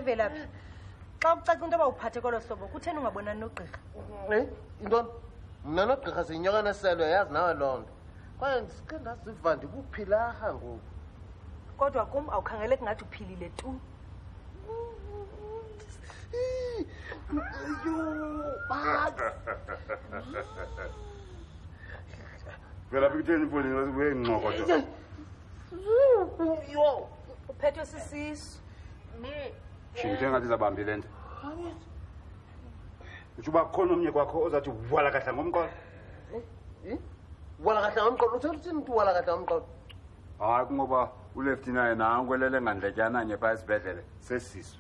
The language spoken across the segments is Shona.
Velaphi. Xa ucaca into abawuphathe kolo hlobo, kutheni ungabonani nogqirha? Intoni? Mna nogqirha siyinyokana selwe yazi nawe loo nto. Kwaye ndisike ndaziva ndikuphilanga ngoku. Kodwa kum awukhangeleki ngathi uphilile tu. Velaphi kutheni mfowethu ngasibuye ngxoko nje? Yo, uphethwe sisisu. Shinthe ngathi zabambi lento. Ujuba khona omnye kwakho ozathi wala kahla ngomqolo. Wala kahla ngomqolo, uthini uthi wala kahla ngomqolo? Hayi kungoba ulefti naye nankwelele ngandletyana nye phaa esibhedlele sesisu.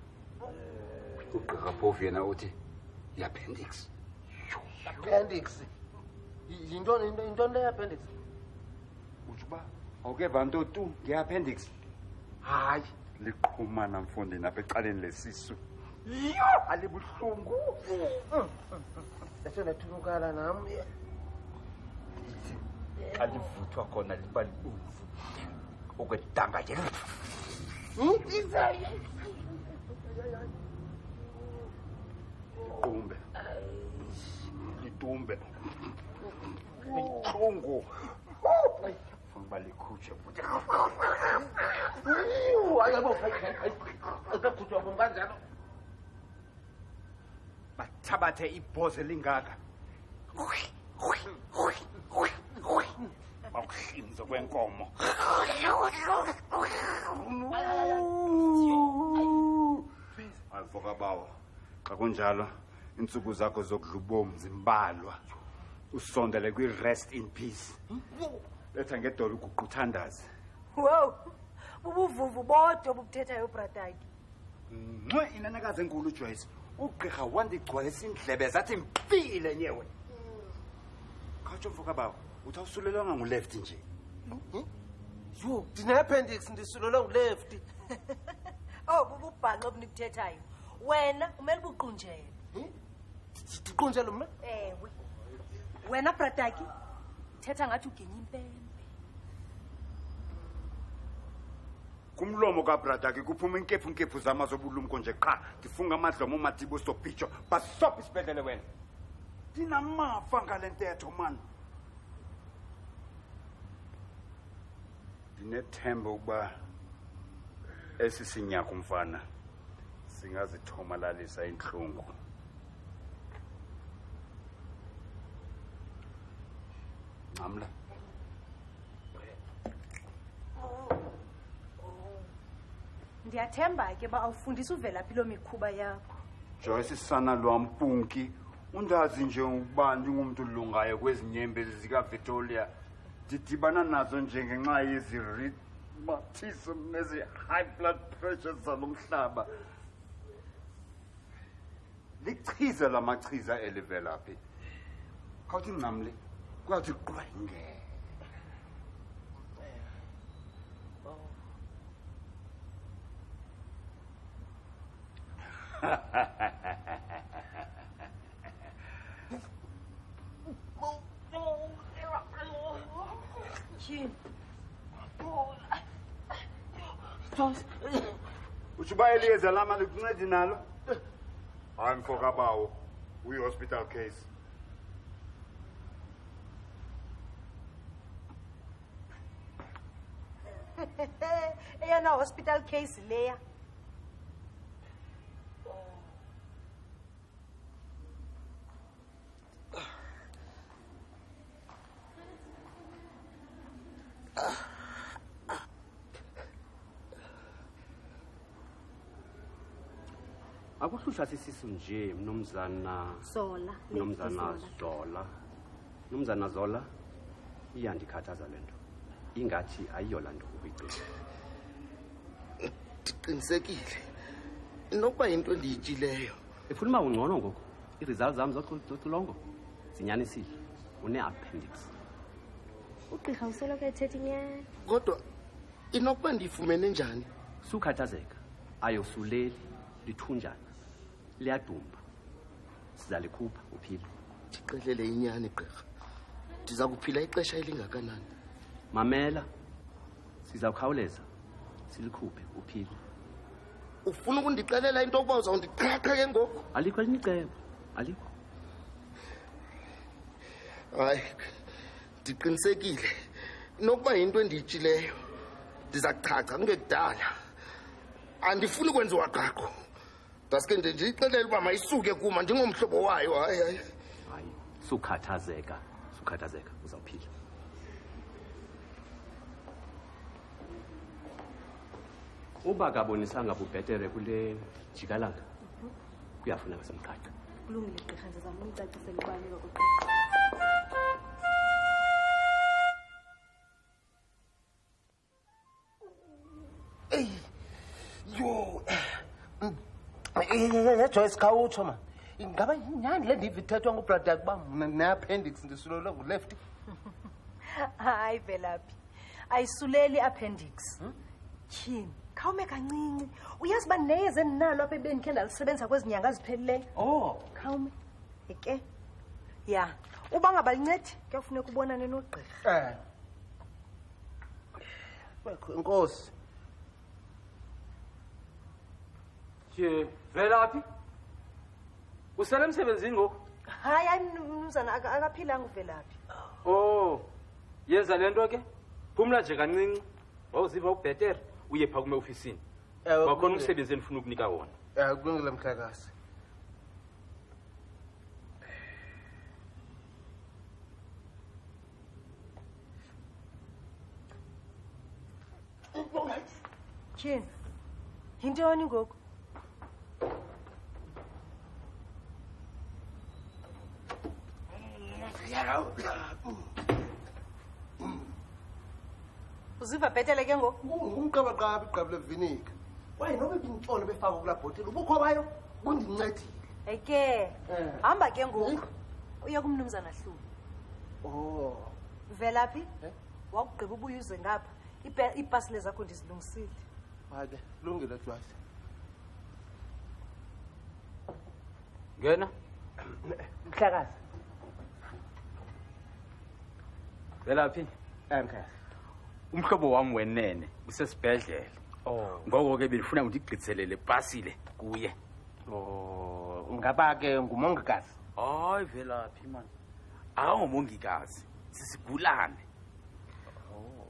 Ugqirha Phofu yena uthi i-appendix. Appendix. Yintoni le appendix? Ujuba awukeva nto tu nge-appendix. Hayi liqhumana mfondini apha ecaleni lesisu. Yo alibuhlungu. Esona thunukala nami. Xa livuthwa khona liba libomvu okwedanga nje. Litumbe lichungu funa uba likhutshe bathabathe ibhoze lingaka bawuhlinze kwenkomo ayivuka bawo xa kunjalo insuku zakho zokudla ubomi zimbalwa usondele kwi-rest in peace letha ngedolo uguquthandazi. Wow, bubuvuvu bodwa obubuthethayo brataki. Ngwe inanakazi enkulu uJoyce ugqirha wandigcwalisa indlebe zathi mpile nyewe. Khatsho mfoka bawo uthi awusulelwanga nguleft nje. Yo, ndine-appendix ndisulelwe nguleft. Oh, bububhanqa obunibuthethayo. Wena umele ubuqunjelwe. Ndiqunjelwe mna? Ewe. Wena brataki thetha ngathi ugenye impembe. Kumlomo kabrataki kuphuma inkephu zama zobulumko nje qha ndifunga amadlomo omadibo sobhitsho basopha isibhedlele wena. Ndinamafa ngale ntetho man. Ndinethemba ukuba esi sinyaka umfana singazithomalalisa inhlungu. Ngamla. Ndiyathemba ke ba awufundisa uVelaphi lo mikhuba yakho. Joyce sana lwampunki undazi nje ukuba ndingumuntu olungayo kwezinyembezi zika Victoria didibana nazo nje ngenxa yezi rheumatism nezi high blood pressure zalomhlaba. Lichiza lamachiza elivelaphi. Khawuthi ngamle kwathi qwenge. Uchuba eliyeza lama likuncedi nalo? Hayi mfoka bawo, uyi-hospital case. Eyona hospital case leya. Akuhlushwa sisisu nje mnomzana Zola. Mnomzana Zola iyandikhathaza lento. Ingathi ayiyolanto ukuyigcina. Ndiqinisekile nokuba into endiyityileyo. Efuna uma ungcono ngoku i-results zami zoxilongo zinyanisile une-appendix. Ugqirha usoloko ethetha inyani. Kodwa inokuba ndiyifumene njani? Sukhathazeka ayosuleli lithunjana liyadumba sizalikhupha uphile. Ndixelele inyani gqirha, ndiza kuphila ixesha elingakanani? Mamela sizawukhawuleza silikhuphe uphile. ufuna ukundixelela into yokuba uzawundiqhaqha ke ngoku? Alikho elinye icebo. Alikho. Hayi, ndiqinisekile nokuba yinto endiyitshileyo ndiza kuchacha kungekudala. Andifuni ukwenziwa qaqo. Ndaske ndiyixelele uba mayisuke kuma ndingomhlobo wayo. Hayi. Sukhathazeka uzawuphila. Uba kabonisanga bubhetere kule jikalanga kuyafuneka simqhaqa. Kulungile gqirha, ndizama umcacisela ubaluleka kogqirha. Joyce khawutsho man. Ingaba yinyani le ndiva ithethwa ngubrother kuba mna ne-appendix ndisulelwe nguleft? Hayi Velaphi, ayisuleli appendix. Tyhini, khawume kancinci. Uyazi uba neyeze endinalo apha ebendikhe ndalisebenzisa kwezi nyanga eziphelileyo. Oh. Khawume. Eke. Ya, uba ngabalincedi kuyafuneka ubonane nogqirha. Inkosi. Velaphi? Usele emsebenzini ngoku? Hayi mnumzana akaphilanga uVelaphi. Oh, yenza lento ke? Phumla nje kancinci. Wawuziva ubhetere uye pha kume ofisini. Wakhona umsebenzi endifuna ukunika wona. Kulungile Mhlakazi. Tyhini, yintoni ngoku? Uziva bhetele ke ngoku? Ngumqabaqaba igqabi levinika. Waye noba ibintsholo befaka kulaa bhotile ubukho bayo bundincedile. Eke, hamba ke ngoku. Uye kumnumzana Hluli. Oh. Velaphi? Wakugqiba ubuye uze ngapha. Iipasile zakho ndizilungisile. Hayi, kulungile Joyce. Ngena. Mhlakazi. Velaphi? Mhlakazi. Umhlobo wami wenene usesibhedlela. Oh. Ngoko ke bendifuna undigqithiselele pasile kuye. Oh, ngaba ke ngumongikazi. Hayi Velaphi man. Awungumongikazi, sisigulane.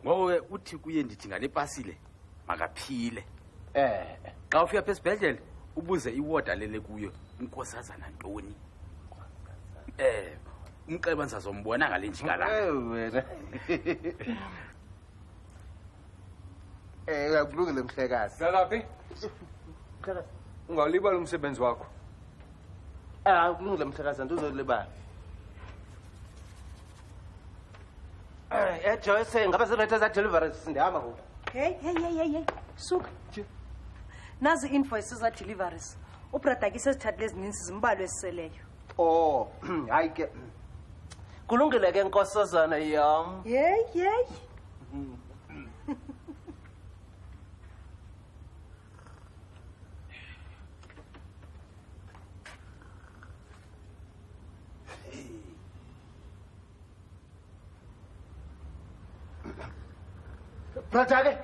Ngoko ke uthi kuye ndithi ngale pasile makaphile. Xa ufika pha esibhedlela ubuze iward alele kuyo inkosazana ntoni. Umqeba ndizazombona ngale njikalanga. Wena. Kulungile Mhlekazi. Velaphi? Mhlekazi. Ungalibala umsebenzi wakho. Kulungile Mhlekazi, andizolibala. Joyce, ngaba ziretha za delivery sindihamba ngoku. Hey. Suka. Nazi invoices za deliveries. Ubradaki sezithathile ezininzi zimbalwe esiseleyo. Oh, hayi ke. Kulungile ke nkosazana yam. Hey. Bradake.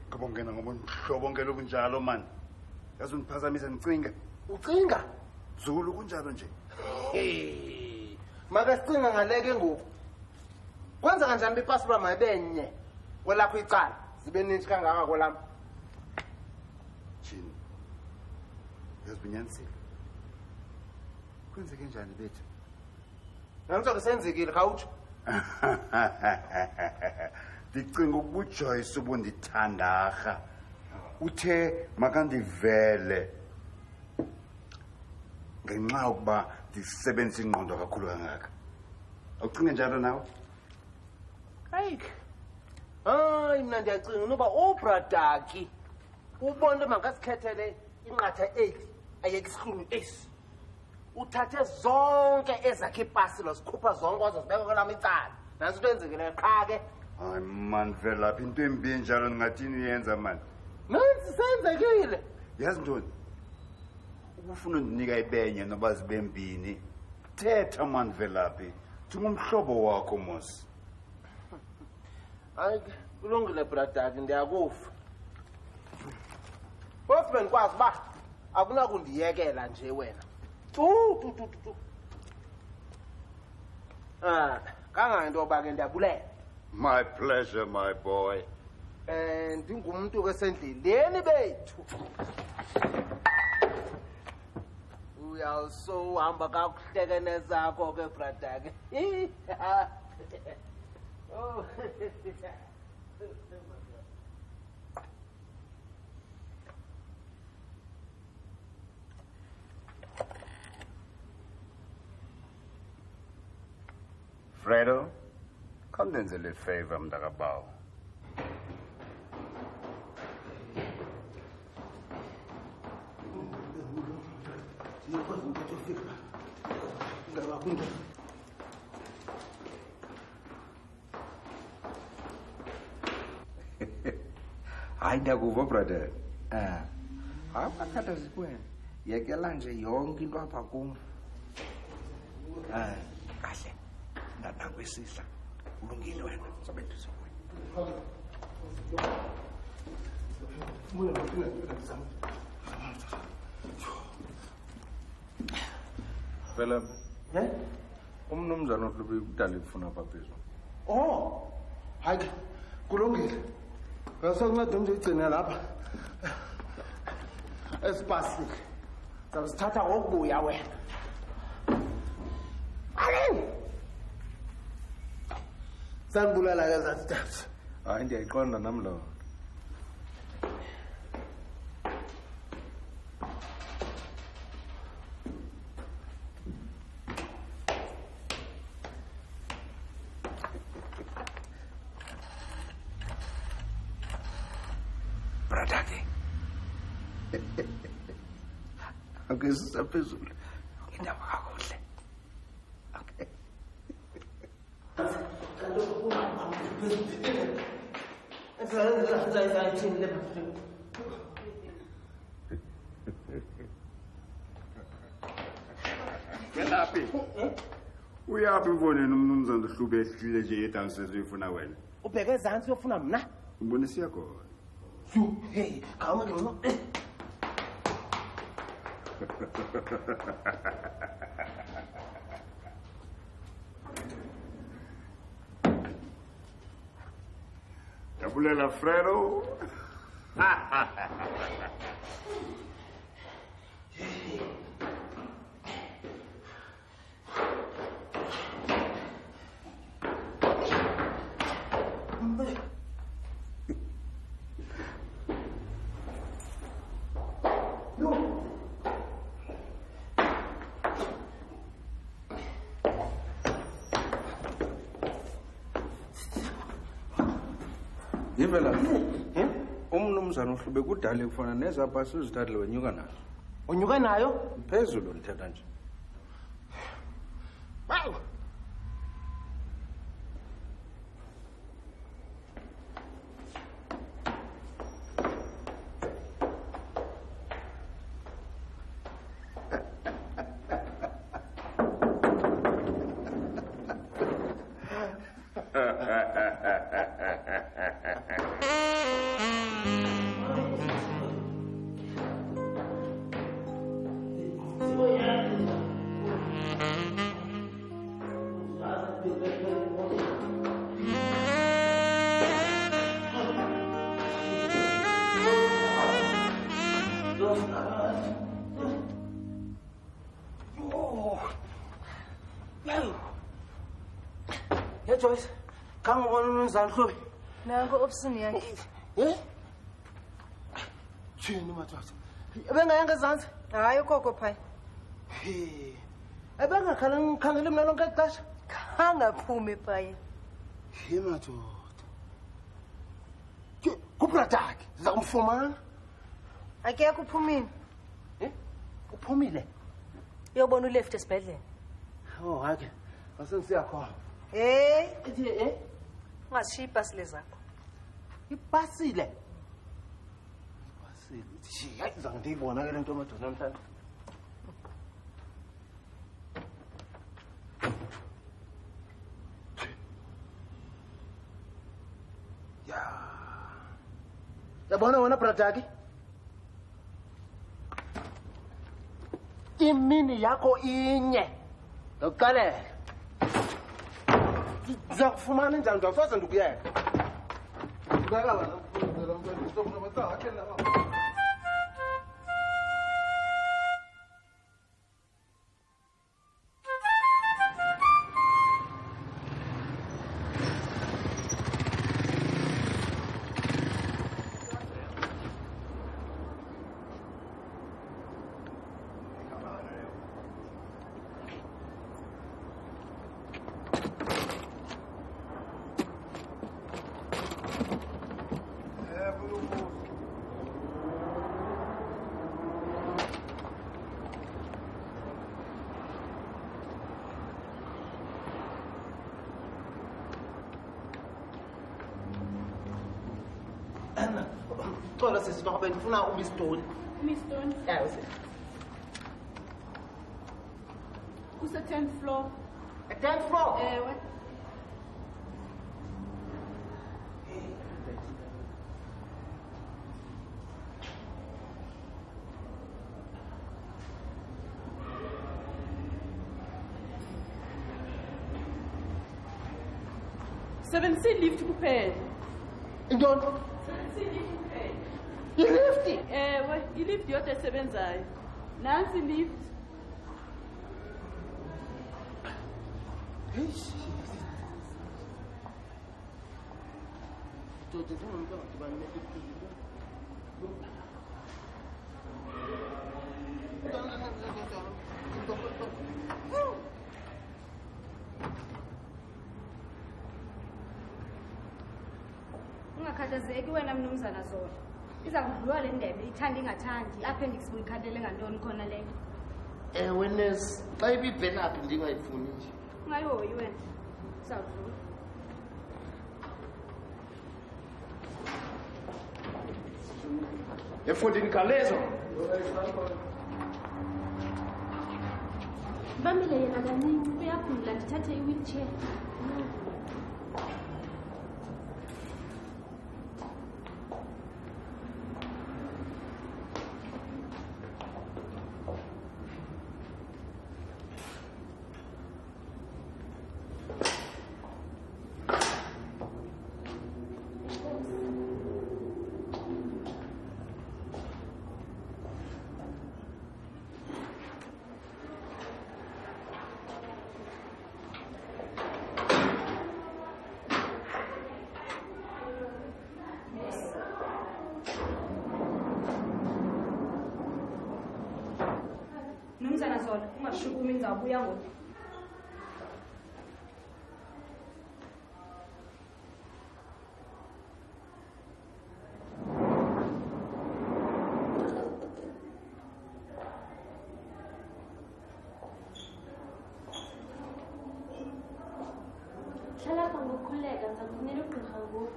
Ngabongena ngobunhlobongela obunjalo man. Yazi undiphazamisa ndicinga. Ucinga? Zulu kunjalo nje. Makasinga ngaleke ngoku. Kwenza kanjani bepassport mayibenye? Kwelakho icala zibe ninzi kangaka kwelami. Jini. Yazi binyanisile. Kwenzeke njani bethu? Nangizoke senzekile khawutsho. Ndicinga ukuba uJoyce ubundithandarha. Uthe makandivele. Ngenxa yokuba ndisebenzisa ingqondo kakhulu kangaka. Awucinge njalo nawe? Hayi mina ndiyacinga noba uBradaki ubone makasikhethele inqatha 8 ayeke isihlunu esi. Uthathe zonke ezakhe ipasilo zikhupha zonke wazozibeka kwelami icala. Nansi into enzekile qha ke. Hayi man Velaphi into embi enjalo ningathini yenza man? Nansi senzekile. Yazi ntoni? Ukufuna undinika ibenye noba zibe mbini. Thetha man Velaphi. Thingumhlobo wakho mos. Hayi kulungile Bradaki ndiyakufa. Both benikwazi uba akunakundiyekela nje wena. Tu. Kangangento yoba ke ndiyabulela. My pleasure, my boy. Ndingumuntu ke sendleleni bethu. Uyawuhamba kakuhlekene zakho ke brother ke. Oh. Fredo, come denzele favor mntakabawo. Hayi ndakuva brother. Akukhathazeki wena. Yekela nje yonke into apha kum. Kahle. Ndanakwisihla. Ulungile wena. Sabenduze kuwe. Phela umnumzana uhlube ukudala ukufuna apha phezulu. Oh. Hayi kulungile. Ngasonceda nje lapha. Esipasile. Sasithatha ngokubuya wena. Sanibulala ke zathi. Hayi ndiyayiqonda nami lo. Bradake. Okay, sisaphezulu. Indaba kakuhle. Okay. Kelaphi? Uyaphi mfoneni umnumzana uhlube ehlile nje edansezi uyifuna wena? Ubheke ezantsi uyofuna mna? Ngibone siyakhona. Hey, kama ngcono. Yabulela Fredo. Yivela. Umnumzana uhlube kudala ukufana nezapha sizithathile wenyuka nazo. Unyuka nayo? Phezulu ndithetha nje. Wow. Joyce, kama ubona umnumzana Hlubi. Nanko opsini yakhe. Thini mathata? Ebengayanga ezantsi? Hayi ukoko phaya. Ebengakhala ngikhangele mina lonke ixesha? Kangaphumi phaya. Madoda. Kubradakhe, siza kumfumana. Akekho uphumile. Uphumile? Uyobona uleft esibhedlele. Oh, hayi ke. Asengisiya khona. Ethi ungashiya ipasile zakho. Ipasile? Ipasile. Hayi zange ndiyibona ke le nto madoda namhlanje. Yabona wena Bradaki? imini yakho inye ndokuqalela ndiza kufumana njani ndawusoze ndikuyeka Xola sisinobe ndifuna uMistoni. Mistoni? Ewe sisi. Kuse-10th floor. 10th floor? Ewe. Sebenzisa ilift kuphela. Intoni? Sebenzisa ilift kuphela. Ilifti? Ewe, ilift yodwa esebenzayo. Nansi ilift. Ungakhathazeki wena mnumzana Zola. Iza kudliwa le ndebe ithanda ingathandi i-appendix buyikhatele ngantoni khona leyo. Ewe nesi, xa ibibhenaphi ndingayifuni nje. Ungayihoyi wena. Uzawudlula. Efundini khalezo. Bambile yena kancinci uyaphumla ndithathe i-wheelchair. Mnumzana Zola, ungashukumi ngizawubuya ngoku. Hlala apha ngokukhululeka ndizakufunela ugqirha ngoku.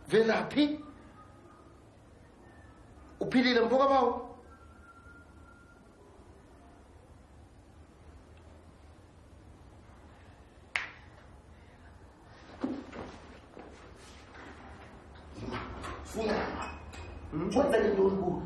Velaphi? Uphilile mfoka bawo? Funa. Wenza le nto kuwe.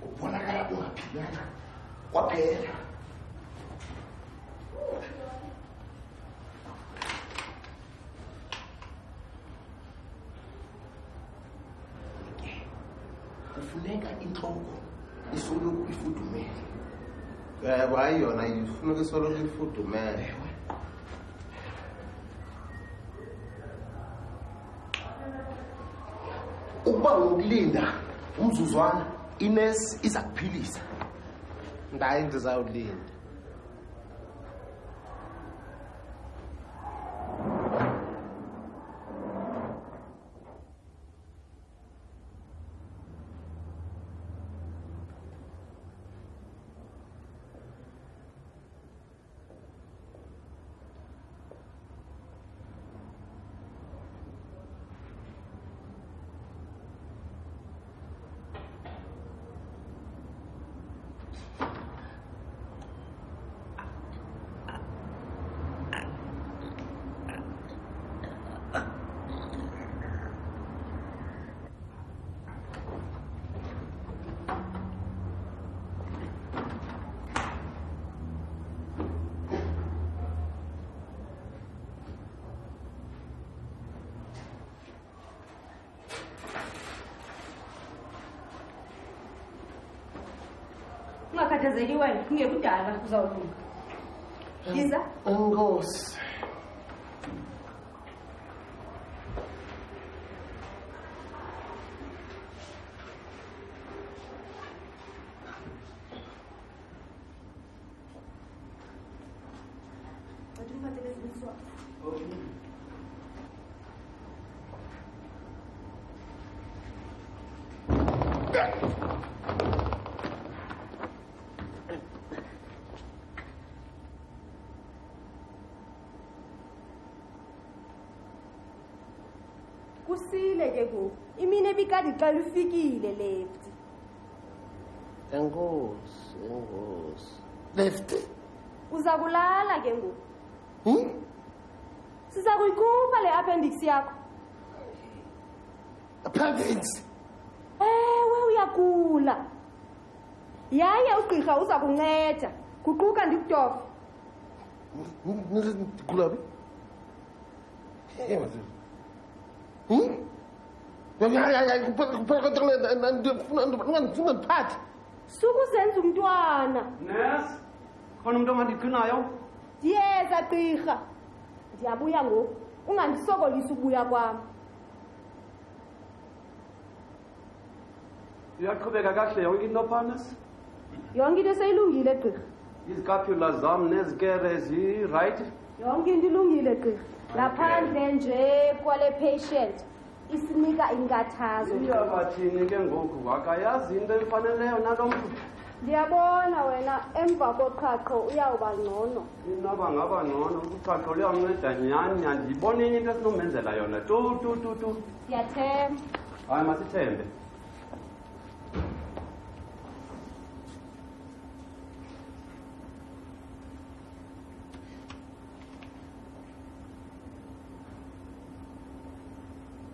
Ubonakala ungaphilanga kwaphela. Kufuneka intloko isoloko ifudumele. Hayi yona ifuneka isoloko ifudumele. Ukuba ngokulinda umzuzwana inesi iza kuphilisa. Ndayi ndizawulinda. ungakhathazeki wena kungekudala uzawulunga yiza Enkosi. kusile ke ngoku imini ebikade ixela ufikile left Enkosi. Left. uza kulala ke ngoku siza kuyikhupha le appendix yakho Appendix. ewe uyagula yaye ugqirha uza kunceda guquka ndikutofa Gulabi. Ngiphathi. sukuzenza umntwana Nurse, khona umuntu ongandiqinayo? ndiyeza gqirha ndiyabuya ngoku ungandisokolisi ukubuya kwam Uyaqhubeka kahle yonke into phansi? yonke into seyilungile gqirha Izicapula zam nezikere zi-right? yonke into ilungile gqirha ngaphandle nje kwale patient isinika inkathazo Iyabathini ke ngoku? Akayazi into efaneleyo nalo mntu? ndiyabona wena emva koqhaqho uyawuba ngcono Inoba ngaba ngcono uqhaqho luyamnceda nyani andiyiboni enye into esinomenzela yona tu. ndiyathemba Hayi masithembe.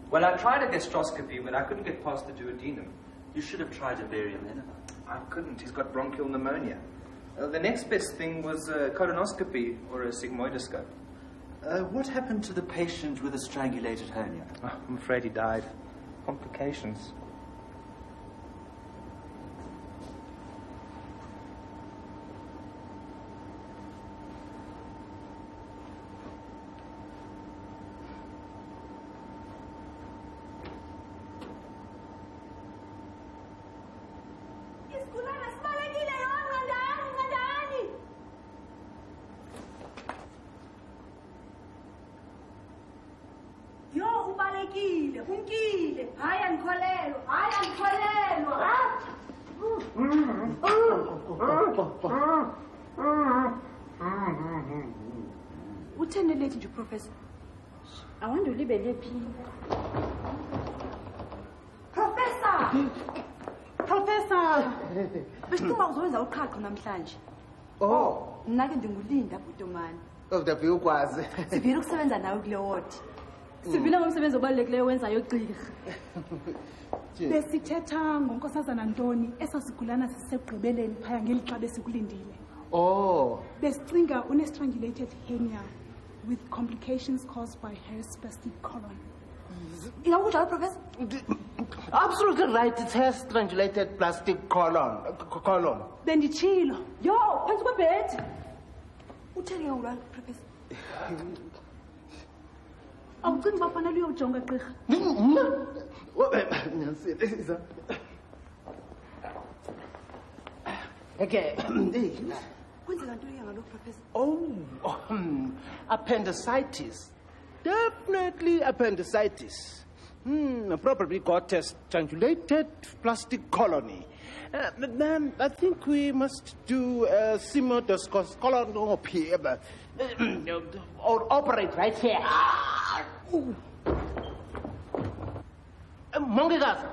Well, I tried a gastroscopy, but I couldn't get past the duodenum. You should have tried a barium enema. I couldn't. He's got bronchial pneumonia. The next best thing was a colonoscopy or a sigmoidoscope. What happened to the patient with a strangulated hernia? Oh, I'm afraid he died. Complications. umkile hayi andikholelwa utheni late nje uprofessor awande ulibele phi professor besituma uzowenza uqhaqho namhlanje mna ke ndingulinda bhutomane Udaphi ukwazi. sivile ukusebenza nawe kule ward sivile ngomsebenzi obalulekileyo wenzayo gqirha besithetha ngonkosazana ntoni esasigulana sisekugqibeleni phaya ngeli xa besikulindile besicinga une-strangulated hernia with complications caused by her spastic colon. ingakunjalo professor Absolutely right, it's her strangulated plastic colon. benditshilo yo phantsi kwebhedi utheni ke ngulwana professor awucingi uba fanele uyojonga gqirha Okay. kwenzeka ntoni ke ngaloo professor Appendicitis. Definitely appendicitis. Probably got a strangulated plastic colony. Ma'am, I think we must do a colonoscopy or operate right here. Mongikazi.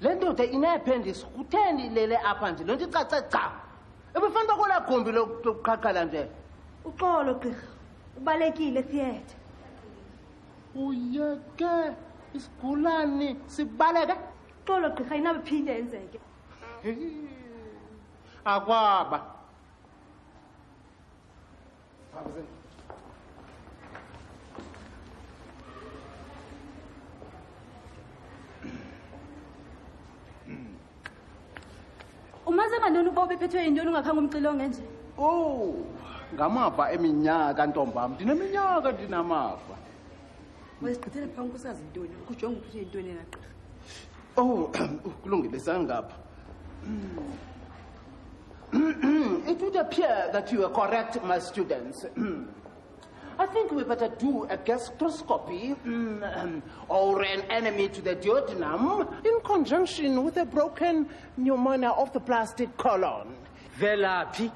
Le ndoda ine-appendix kutheni lele apha nje le nto icace ca ebefanele uba kwelaa gumbi lokuqhaqhala nje uxolo gqirha ubalekile theatre uyeke isigulane sibaleke uxolo gqirha inabe phinde yenzeke akwaba umaze Ucabanga ntoni ukuba ubephethwe yintoni ungakhange umxilonge nje? Oh, ngamava eminyaka ntombam. Ndineminyaka ndinamava. Waysigqithele phaa nkosazi intoni? Ukujonga uphethwe yintoni na gqirha? Oh, kulungile sangapha. It would appear that you are correct, my students. I think we better do a gastroscopy or an enemy to the duodenum in conjunction with a broken pneumonia of the plastic colon. Velaphi?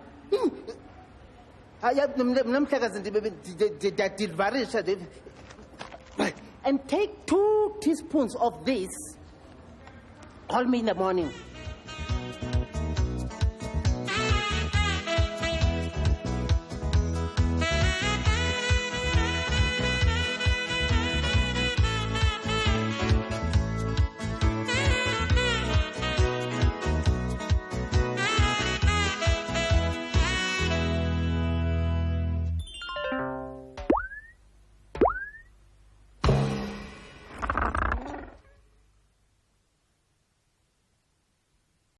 And take 2 teaspoons of this. Call me in the morning.